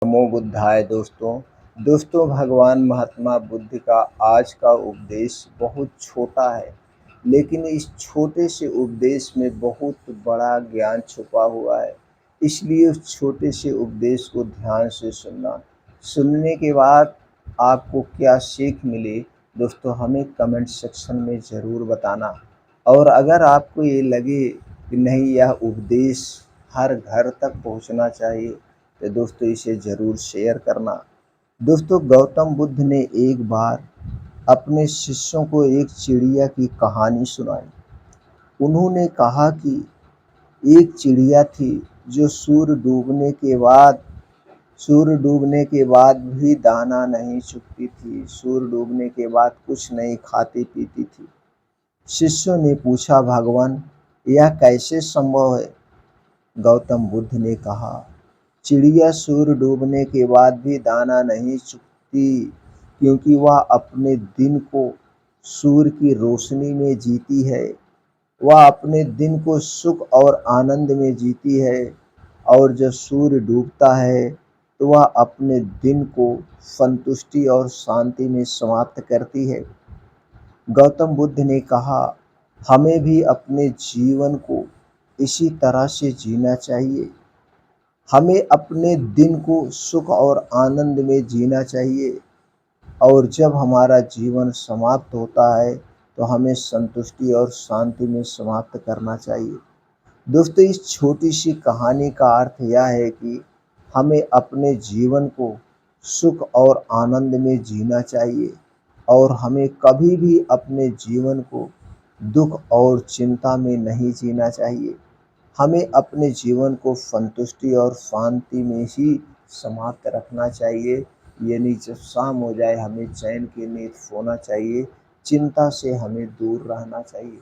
नमो बुद्धाय दोस्तों भगवान महात्मा बुद्ध का आज का उपदेश बहुत छोटा है, लेकिन इस छोटे से उपदेश में बहुत बड़ा ज्ञान छुपा हुआ है। इसलिए उस छोटे से उपदेश को ध्यान से सुनना। सुनने के बाद आपको क्या सीख मिली दोस्तों, हमें कमेंट सेक्शन में ज़रूर बताना। और अगर आपको ये लगे कि नहीं, यह उपदेश हर घर तक पहुंचना चाहिए, तो दोस्तों इसे ज़रूर शेयर करना। दोस्तों, गौतम बुद्ध ने एक बार अपने शिष्यों को एक चिड़िया की कहानी सुनाई। उन्होंने कहा कि एक चिड़िया थी जो सूर्य डूबने के बाद भी दाना नहीं चुगती थी, सूर्य डूबने के बाद कुछ नहीं खाती पीती थी। शिष्यों ने पूछा, भगवान यह कैसे संभव है? गौतम बुद्ध ने कहा, चिड़िया सूर्य डूबने के बाद भी दाना नहीं चुगती, क्योंकि वह अपने दिन को सूर्य की रोशनी में जीती है। वह अपने दिन को सुख और आनंद में जीती है, और जब सूर्य डूबता है तो वह अपने दिन को संतुष्टि और शांति में समाप्त करती है। गौतम बुद्ध ने कहा, हमें भी अपने जीवन को इसी तरह से जीना चाहिए। हमें अपने दिन को सुख और आनंद में जीना चाहिए, और जब हमारा जीवन समाप्त होता है तो हमें संतुष्टि और शांति में समाप्त करना चाहिए। दोस्तों, इस छोटी सी कहानी का अर्थ यह है कि हमें अपने जीवन को सुख और आनंद में जीना चाहिए, और हमें कभी भी अपने जीवन को दुख और चिंता में नहीं जीना चाहिए। हमें अपने जीवन को संतुष्टि और शांति में ही समाप्त रखना चाहिए। यानी जब शाम हो जाए हमें चैन की नींद सोना चाहिए, चिंता से हमें दूर रहना चाहिए।